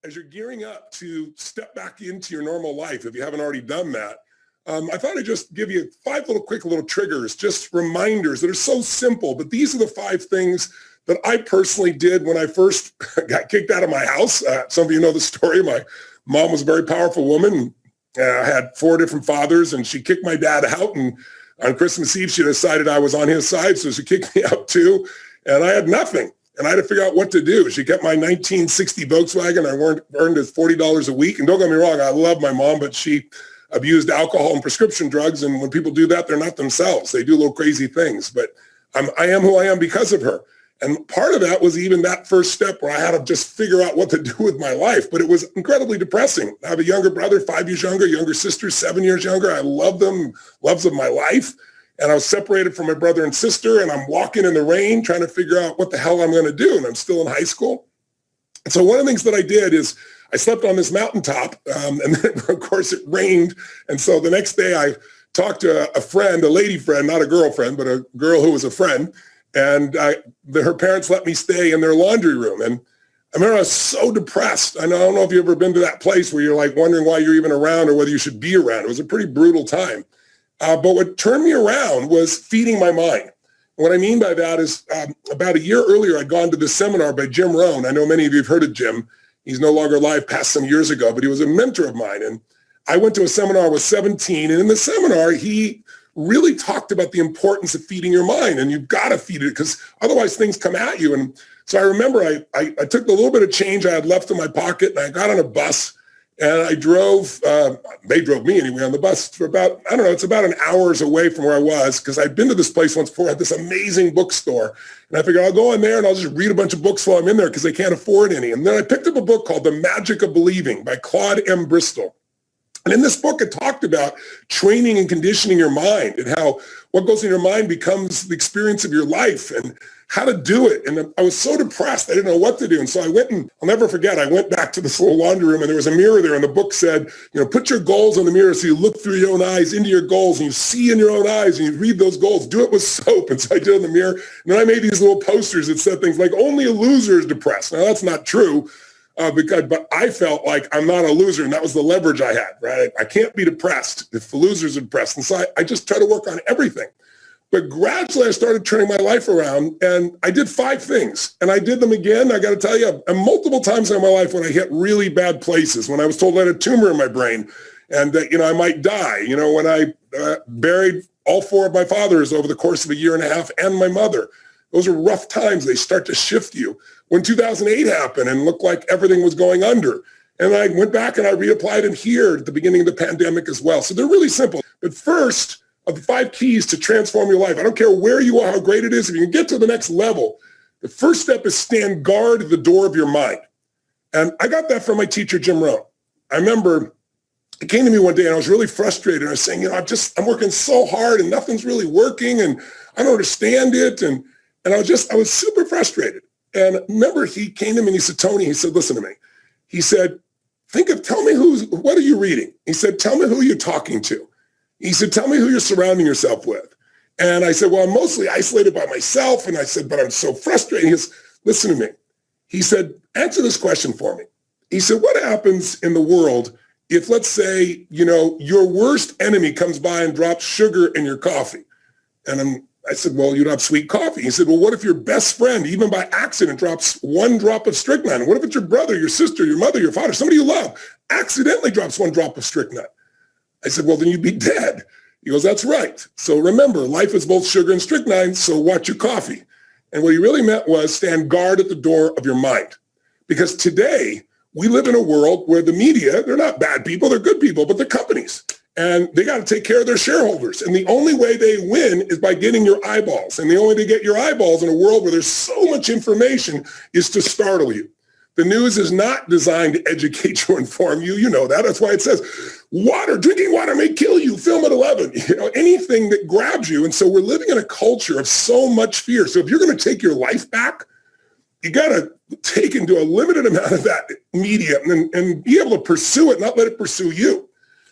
as you're gearing up to step back into your normal life, if you haven't already done that, I thought I'd just give you 5 quick little triggers, just reminders that are so simple, but these are the 5 things that I personally did when I first got kicked out of my house. Some of you know the story. My mom was a very powerful woman. I had 4 different fathers, and she kicked my dad out, and on Christmas Eve, she decided I was on his side, so she kicked me out too, and I had nothing. And I had to figure out what to do. She kept my 1960 Volkswagen. I earned $40 a week. And don't get me wrong, I love my mom, but she abused alcohol and prescription drugs. And when people do that, they're not themselves. They do little crazy things. But I am who I am because of her. And part of that was even that first step where I had to just figure out what to do with my life. But it was incredibly depressing. I have a younger brother, 5 years younger sister, 7 years younger. I love them, loves of my life. And I was separated from my brother and sister, and I'm walking in the rain trying to figure out what the hell I'm going to do. And I'm still in high school. And so one of the things that I did is I slept on this mountaintop, and then, of course, it rained. And so the next day I talked to a friend, a lady friend, not a girlfriend, but a girl who was a friend. And her parents let me stay in their laundry room. And I remember I was so depressed. I don't know if you've ever been to that place where you're like wondering why you're even around or whether you should be around. It was a pretty brutal time. But what turned me around was feeding my mind. What I mean by that is about a year earlier, I'd gone to this seminar by Jim Rohn. I know many of you have heard of Jim. He's no longer alive, passed some years ago, but he was a mentor of mine. And I went to a seminar, I was 17. And in the seminar, he really talked about the importance of feeding your mind. And you've got to feed it because otherwise things come at you. And so I remember I took the little bit of change I had left in my pocket and I got on a bus. And I drove, they drove me anyway on the bus for about, I don't know, it's about an hour's away from where I was because I'd been to this place once before, had this amazing bookstore. And I figured I'll go in there and I'll just read a bunch of books while I'm in there because they can't afford any. And then I picked up a book called The Magic of Believing by Claude M. Bristol. And in this book, it talked about training and conditioning your mind and how what goes in your mind becomes the experience of your life and how to do it. And I was so depressed, I didn't know what to do. And so I went and I'll never forget, I went back to this little laundry room and there was a mirror there and the book said, put your goals on the mirror so you look through your own eyes into your goals and you see in your own eyes and you read those goals. Do it with soap. And so I did it in the mirror. And then I made these little posters that said things like, only a loser is depressed. Now that's not true. But I felt like I'm not a loser, and that was the leverage I had, right? I can't be depressed if the losers are depressed. And so I just try to work on everything. But gradually I started turning my life around, and I did 5 things, and I did them again. I got to tell you, multiple times in my life when I hit really bad places, when I was told I had a tumor in my brain and that, I might die, when I buried all 4 of my fathers over the course of a year and a half and my mother. Those are rough times. They start to shift you. When 2008 happened and looked like everything was going under. And I went back and I reapplied it here at the beginning of the pandemic as well. So they're really simple. But first, of the 5 keys to transform your life, I don't care where you are, how great it is, if you can get to the next level, the first step is stand guard at the door of your mind. And I got that from my teacher, Jim Rohn. I remember it came to me one day and I was really frustrated. I was saying, I'm working so hard and nothing's really working and I don't understand it. And I was super frustrated. And remember, he came to me and he said, Tony, he said, listen to me. He said, tell me what are you reading? He said, tell me who you're talking to. He said, tell me who you're surrounding yourself with. And I said, well, I'm mostly isolated by myself. And I said, but I'm so frustrated. He says, listen to me. He said, answer this question for me. He said, what happens in the world if, let's say, your worst enemy comes by and drops sugar in your coffee? And I said, well, you don't have sweet coffee. He said, well, what if your best friend, even by accident, drops 1 drop of strychnine? What if it's your brother, your sister, your mother, your father, somebody you love, accidentally drops 1 drop of strychnine? I said, well, then you'd be dead. He goes, that's right. So remember, life is both sugar and strychnine, so watch your coffee. And what he really meant was stand guard at the door of your mind. Because today, we live in a world where the media, they're not bad people, they're good people, but they're companies. And they got to take care of their shareholders. And the only way they win is by getting your eyeballs. And the only way to get your eyeballs in a world where there's so much information is to startle you. The news is not designed to educate you or inform you. You know that. That's why it says drinking water may kill you. Film at 11. Anything that grabs you. And so we're living in a culture of so much fear. So if you're going to take your life back, you got to take and do a limited amount of that media and be able to pursue it, not let it pursue you.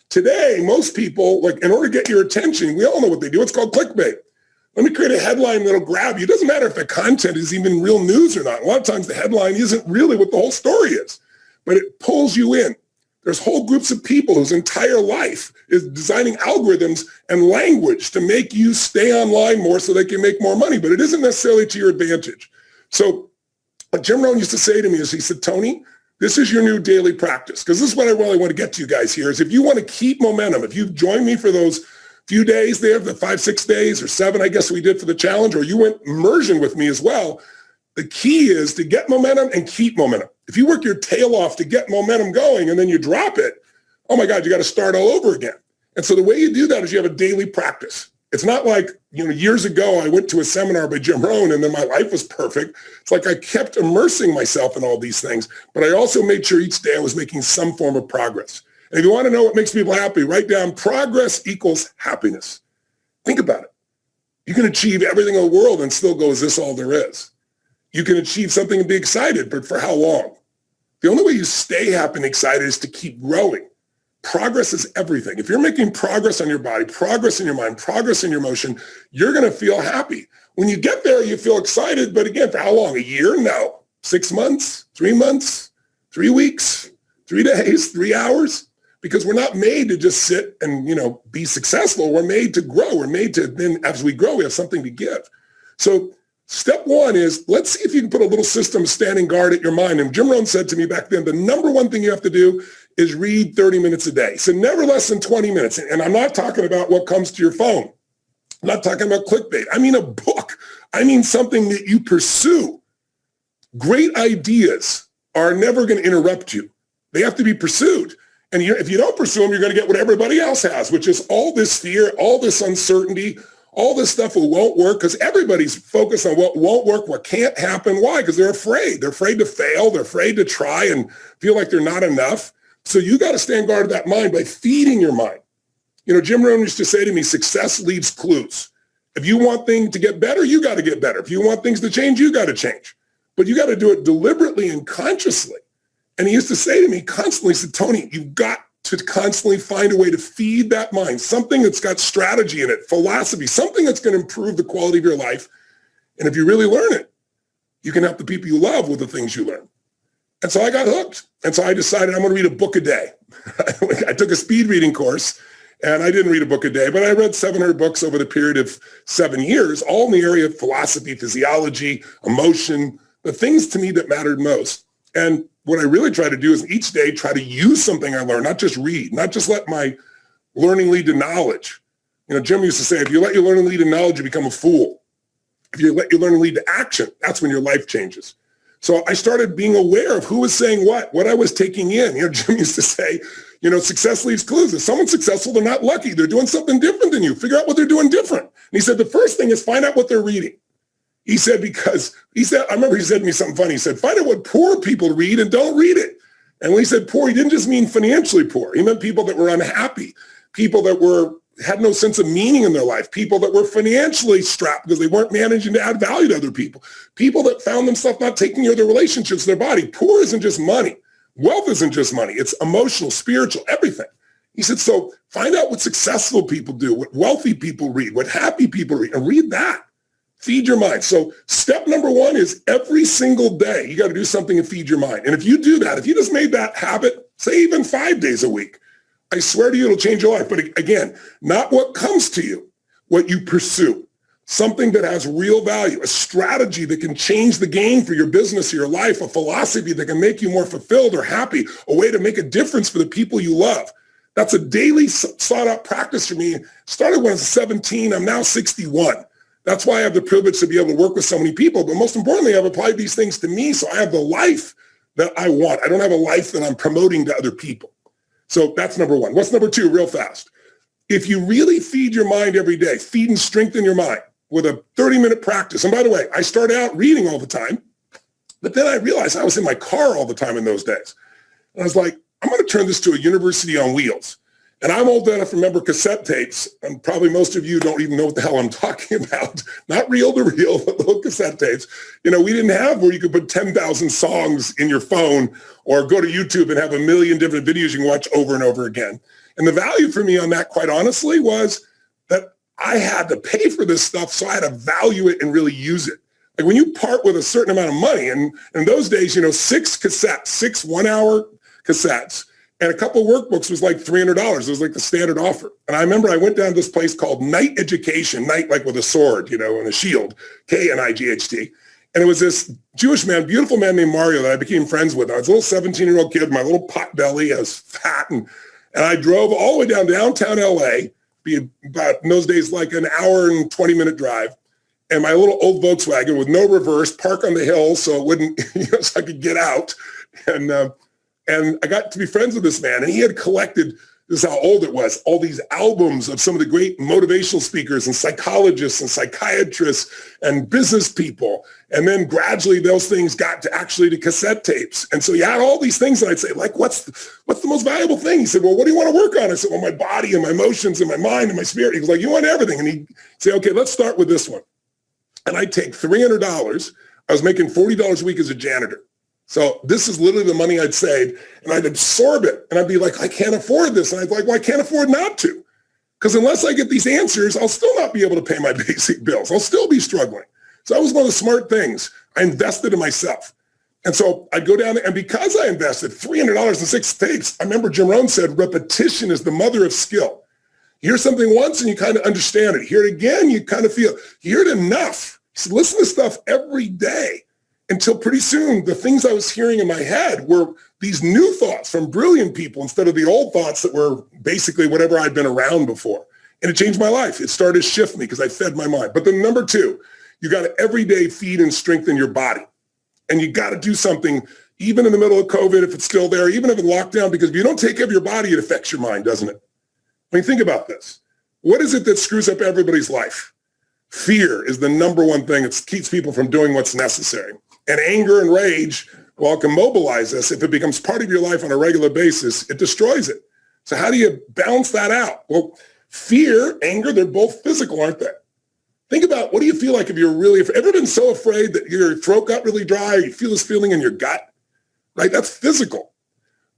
Today, most people, in order to get your attention, we all know what they do. It's called clickbait. Let me create a headline that'll grab you. It doesn't matter if the content is even real news or not. A lot of times the headline isn't really what the whole story is. but it pulls you in. There's whole groups of people whose entire life is designing algorithms and language to make you stay online more so they can make more money, but it isn't necessarily to your advantage. So what Jim Rohn used to say to me is, he said, Tony, this is your new daily practice, because this is what I really want to get to you guys here, is if you want to keep momentum, if you've joined me for those few days there, the 5-6 days or 7, I guess we did for the challenge, or you went immersion with me as well, the key is to get momentum and keep momentum. If you work your tail off to get momentum going and then you drop it, oh my God, you got to start all over again. And so the way you do that is you have a daily practice. It's not like, years ago I went to a seminar by Jim Rohn and then my life was perfect. It's like I kept immersing myself in all these things, but I also made sure each day I was making some form of progress. And if you want to know what makes people happy, write down progress equals happiness. Think about it. You can achieve everything in the world and still go, is this all there is? You can achieve something and be excited, but for how long? The only way you stay happy and excited is to keep growing. Progress is everything. If you're making progress on your body, progress in your mind, progress in your emotion, you're going to feel happy. When you get there, you feel excited, but again, for how long? A year? No. 6 months? 3 months? 3 weeks? 3 days? 3 hours? Because we're not made to just sit and, be successful. We're made to grow. We're made to, then as we grow, we have something to give. So step one is, let's see if you can put a little system standing guard at your mind. And Jim Rohn said to me back then, the number one thing you have to do is read 30 minutes a day. So never less than 20 minutes. And I'm not talking about what comes to your phone. I'm not talking about clickbait. I mean a book. I mean something that you pursue. Great ideas are never going to interrupt you. They have to be pursued. And if you don't pursue them, you're going to get what everybody else has, which is all this fear, all this uncertainty, all this stuff that won't work, because everybody's focused on what won't work, what can't happen. Why? Because they're afraid. They're afraid to fail. They're afraid to try and feel like they're not enough. So you got to stand guard of that mind by feeding your mind. Jim Rohn used to say to me, success leaves clues. If you want things to get better, you got to get better. If you want things to change, you got to change. But you got to do it deliberately and consciously. And he used to say to me constantly, he said, Tony, you've got to constantly find a way to feed that mind, something that's got strategy in it, philosophy, something that's going to improve the quality of your life. And if you really learn it, you can help the people you love with the things you learn. And so I got hooked. And so I decided I'm going to read a book a day. I took a speed reading course, and I didn't read a book a day, but I read 700 books over the period of 7 years, all in the area of philosophy, physiology, emotion, the things to me that mattered most. And what I really try to do is each day try to use something I learned, not just read, not just let my learning lead to knowledge. Jim used to say, if you let your learning lead to knowledge, you become a fool. If you let your learning lead to action, that's when your life changes. So I started being aware of who was saying what I was taking in. Jim used to say, success leaves clues. If someone's successful, they're not lucky. They're doing something different than you. Figure out what they're doing different. And he said, the first thing is find out what they're reading. He said, I remember he said to me something funny. He said, find out what poor people read and don't read it. And when he said poor, he didn't just mean financially poor. He meant people that were unhappy, people that had no sense of meaning in their life, people that were financially strapped because they weren't managing to add value to other people, people that found themselves not taking care of their relationships, their body. Poor isn't just money. Wealth isn't just money. It's emotional, spiritual, everything. He said, so find out what successful people do, what wealthy people read, what happy people read, and read that. Feed your mind. So step number one is every single day, you got to do something to feed your mind. And if you do that, if you just made that habit, say even 5 days a week, I swear to you, it'll change your life. But again, not what comes to you, what you pursue, something that has real value, a strategy that can change the game for your business or your life, a philosophy that can make you more fulfilled or happy, a way to make a difference for the people you love. That's a daily sought out practice for me. Started when I was 17. I'm now 61. That's why I have the privilege to be able to work with so many people. But most importantly, I've applied these things to me, so I have the life that I want. I don't have a life that I'm promoting to other people. So that's number one. What's number two, real fast? If you really feed your mind every day, feed and strengthen your mind with a 30-minute practice. And by the way, I started out reading all the time, but then I realized I was in my car all the time in those days. And I was like, I'm going to turn this to a university on wheels. And I'm old enough to remember cassette tapes, and probably most of you don't even know what the hell I'm talking about. Not reel to reel, but little cassette tapes. We didn't have where you could put 10,000 songs in your phone or go to YouTube and have a million different videos you can watch over and over again. And the value for me on that, quite honestly, was that I had to pay for this stuff, so I had to value it and really use it. Like when you part with a certain amount of money, and in those days, 6 cassettes, 6 1-hour cassettes. And a couple of workbooks was like $300. It was like the standard offer. And I remember I went down to this place called Knight Education, Knight like with a sword, you know, and a shield, Knight. And it was this Jewish man, beautiful man named Mario that I became friends with. I was a little 17-year-old kid, my little pot belly, I was fat. And I drove all the way down downtown LA, be about in those days like an hour and 20-minute drive. And my little old Volkswagen with no reverse, park on the hill so it wouldn't, you know, so I could get out. And I got to be friends with this man, and he had collected, this is how old it was, all these albums of some of the great motivational speakers and psychologists and psychiatrists and business people. And then gradually those things got to actually to cassette tapes. And so he had all these things, and I'd say, like, what's the most valuable thing? He said, well, what do you want to work on? I said, well, my body and my emotions and my mind and my spirit. He was like, you want everything. And he'd say, okay, let's start with this one. And I'd take $300. I was making $40 a week as a janitor. So this is literally the money I'd save, and I'd absorb it. And I'd be like, I can't afford this. And I'd be like, well, I can't afford not to. Because unless I get these answers, I'll still not be able to pay my basic bills. I'll still be struggling. So that was one of the smart things. I invested in myself. And so I'd go down there, and because I invested $300 in 6 tapes, I remember Jim Rohn said, repetition is the mother of skill. You hear something once and you kind of understand it. You hear it again, you kind of feel, you hear it enough. He said, listen to stuff every day. Until pretty soon, the things I was hearing in my head were these new thoughts from brilliant people instead of the old thoughts that were basically whatever I'd been around before. And it changed my life. It started to shift me because I fed my mind. But then number 2, you got to every day feed and strengthen your body. And you got to do something, even in the middle of COVID, if it's still there, even if it's lockdown, because if you don't take care of your body, it affects your mind, doesn't it? I mean, think about this. What is it that screws up everybody's life? Fear is the number one thing that keeps people from doing what's necessary. And anger and rage, while it can mobilize us, if it becomes part of your life on a regular basis, it destroys it. So how do you balance that out? Well, fear, anger, they're both physical, aren't they? Think about, what do you feel like if you're really, ever been so afraid that your throat got really dry, or you feel this feeling in your gut, right? That's physical.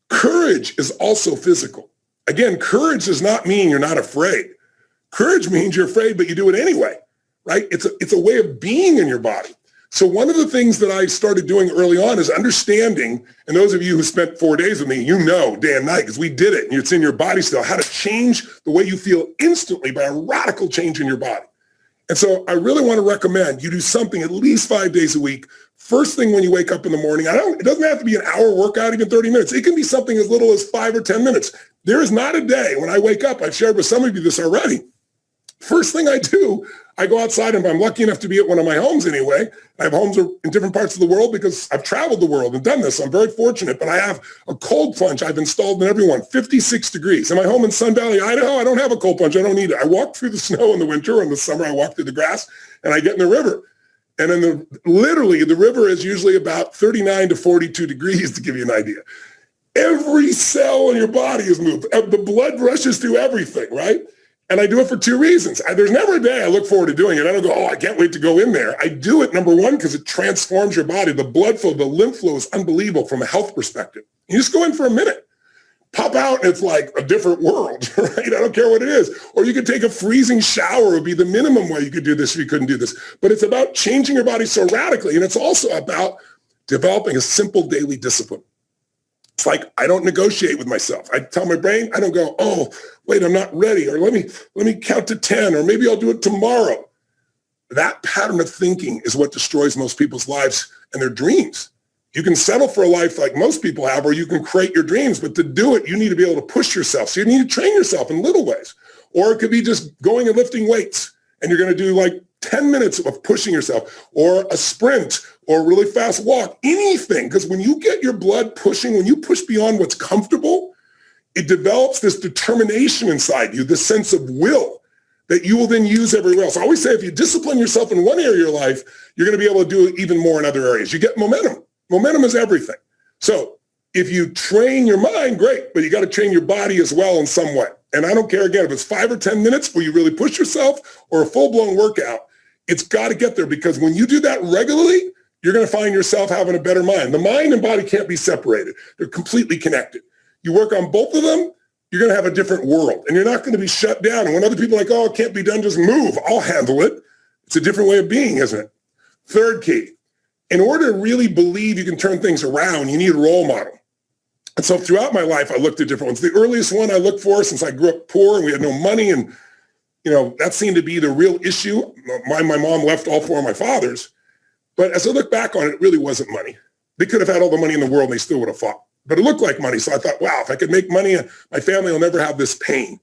Courage is also physical. Again, courage does not mean you're not afraid. Courage means you're afraid, but you do it anyway, right? It's a way of being in your body. So one of the things that I started doing early on is understanding, and those of you who spent 4 days with me, you know day and night, because we did it, and it's in your body still, how to change the way you feel instantly by a radical change in your body. And so I really want to recommend you do something at least 5 days a week. First thing when you wake up in the morning, it doesn't have to be an hour workout, even 30 minutes. It can be something as little as 5 or 10 minutes. There is not a day when I wake up, I've shared with some of you this already. First thing I do, I go outside, and if I'm lucky enough to be at one of my homes anyway, I have homes in different parts of the world because I've traveled the world and done this. I'm very fortunate, but I have a cold plunge I've installed in everyone, 56 degrees. In my home in Sun Valley, Idaho, I don't have a cold plunge. I don't need it. I walk through the snow in the winter. In the summer, I walk through the grass, and I get in the river. And in literally, the river is usually about 39 to 42 degrees, to give you an idea. Every cell in your body is moved. The blood rushes through everything, right? And I do it for 2 reasons. There's never a day I look forward to doing it. I don't go, I can't wait to go in there. I do it, number 1, because it transforms your body. The blood flow, the lymph flow is unbelievable from a health perspective. You just go in for a minute, pop out, and it's like a different world, right? I don't care what it is. Or you could take a freezing shower would be the minimum way you could do this if you couldn't do this. But it's about changing your body so radically. And it's also about developing a simple daily discipline. It's like, I don't negotiate with myself. I tell my brain, I don't go, oh, wait, I'm not ready. Or let me count to 10, or maybe I'll do it tomorrow. That pattern of thinking is what destroys most people's lives and their dreams. You can settle for a life like most people have, or you can create your dreams, but to do it, you need to be able to push yourself. So you need to train yourself in little ways. Or it could be just going and lifting weights, and you're going to do like 10 minutes of pushing yourself, or a sprint, or a really fast walk, anything. Because when you get your blood pushing, when you push beyond what's comfortable, it develops this determination inside you, this sense of will that you will then use everywhere else. I always say, if you discipline yourself in one area of your life, you're going to be able to do it even more in other areas. You get momentum. Momentum is everything. So if you train your mind, great, but you got to train your body as well in some way. And I don't care, again, if it's 5 or 10 minutes where you really push yourself, or a full-blown workout, it's got to get there, because when you do that regularly, you're going to find yourself having a better mind. The mind and body can't be separated. They're completely connected. You work on both of them, you're going to have a different world, and you're not going to be shut down. And when other people are like, oh, it can't be done, just move. I'll handle it. It's a different way of being, isn't it? Third key, in order to really believe you can turn things around, you need a role model. And so throughout my life, I looked at different ones. The earliest one I looked for, since I grew up poor and we had no money, and that seemed to be the real issue. My mom left all four of my fathers. But as I look back on it, it really wasn't money. They could have had all the money in the world and they still would have fought. But it looked like money. So I thought, wow, if I could make money, my family will never have this pain.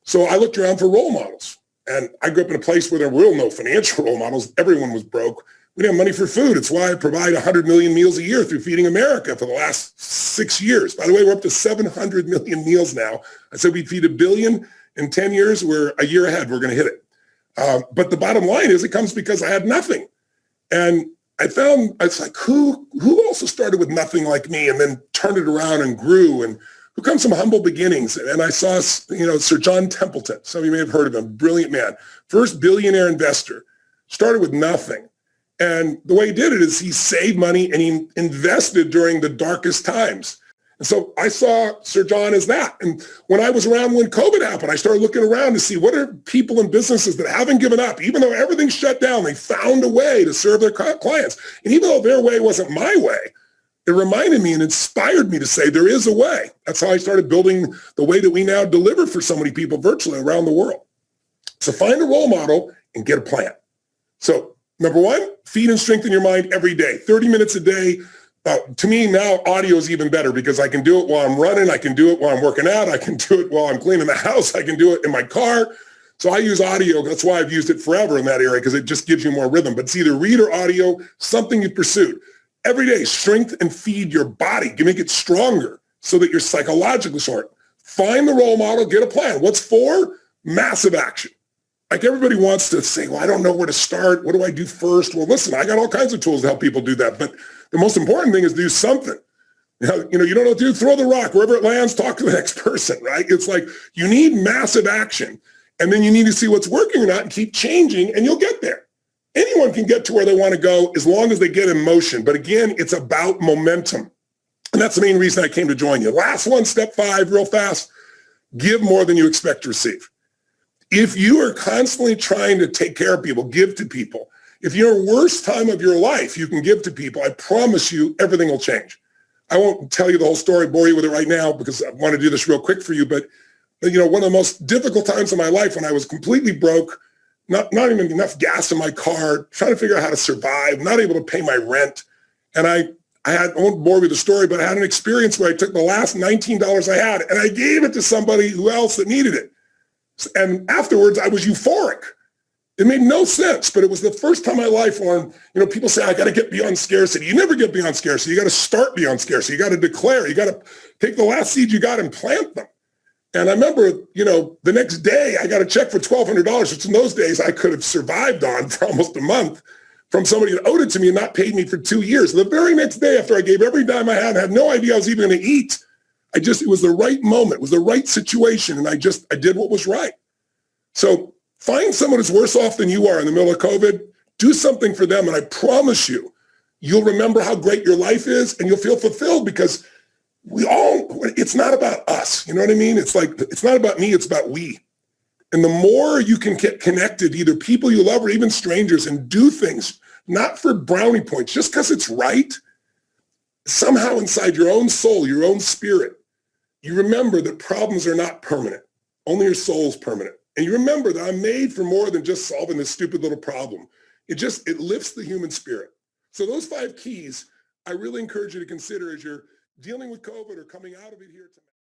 So I looked around for role models. And I grew up in a place where there were no financial role models. Everyone was broke. We didn't have money for food. It's why I provide 100 million meals a year through Feeding America for the last 6 years. By the way, we're up to 700 million meals now. I said we'd feed 1 billion in 10 years. We're a year ahead. We're going to hit it. But the bottom line is it comes because I had nothing. And I found, it's like, who also started with nothing like me and then turned it around and grew, and who comes from humble beginnings? And I saw, Sir John Templeton. Some of you may have heard of him. Brilliant man. First billionaire investor. Started with nothing. And the way he did it is he saved money and he invested during the darkest times. And so I saw Sir John as that. And when I was around when COVID happened, I started looking around to see what are people and businesses that haven't given up. Even though everything's shut down, they found a way to serve their clients. And even though their way wasn't my way, it reminded me and inspired me to say there is a way. That's how I started building the way that we now deliver for so many people virtually around the world. So find a role model and get a plan. So number one, feed and strengthen your mind every day, 30 minutes a day. To me now, audio is even better because I can do it while I'm running. I can do it while I'm working out. I can do it while I'm cleaning the house. I can do it in my car. So I use audio. That's why I've used it forever in that area, because it just gives you more rhythm. But it's either read or audio, something you pursued. Every day, strength and feed your body. You make it stronger so that you're psychologically short. Find the role model, get a plan. What's for? Massive action. Like everybody wants to say, well, I don't know where to start. What do I do first? Well, listen, I got all kinds of tools to help people do that. But the most important thing is do something. You don't know what to do, throw the rock. Wherever it lands, talk to the next person, right? It's like you need massive action. And then you need to see what's working or not and keep changing, and you'll get there. Anyone can get to where they want to go as long as they get in motion. But again, it's about momentum. And that's the main reason I came to join you. Last one, step 5, real fast. Give more than you expect to receive. If you are constantly trying to take care of people, give to people, if your worst time of your life, you can give to people, I promise you everything will change. I won't tell you the whole story, bore you with it right now, because I want to do this real quick for you. But, one of the most difficult times of my life when I was completely broke, not even enough gas in my car, trying to figure out how to survive, not able to pay my rent. And I won't bore you with the story, but I had an experience where I took the last $19 I had and I gave it to somebody who else that needed it. And afterwards, I was euphoric. It made no sense, but it was the first time in my life when, people say, I got to get beyond scarcity. You never get beyond scarcity. You got to start beyond scarcity. You got to declare. You got to take the last seed you got and plant them. And I remember, the next day I got a check for $1,200, which in those days I could have survived on for almost a month, from somebody that owed it to me and not paid me for 2 years. The very next day after I gave every dime I had no idea I was even going to eat. It was the right moment. It was the right situation. And I did what was right. So find someone who's worse off than you are in the middle of COVID. Do something for them. And I promise you, you'll remember how great your life is and you'll feel fulfilled, because it's not about us. You know what I mean? It's like, it's not about me. It's about we. And the more you can get connected, either people you love or even strangers, and do things, not for brownie points, just because it's right, somehow inside your own soul, your own spirit, you remember that problems are not permanent. Only your soul's permanent. And you remember that I'm made for more than just solving this stupid little problem. It lifts the human spirit. So those 5 keys, I really encourage you to consider as you're dealing with COVID or coming out of it here tonight.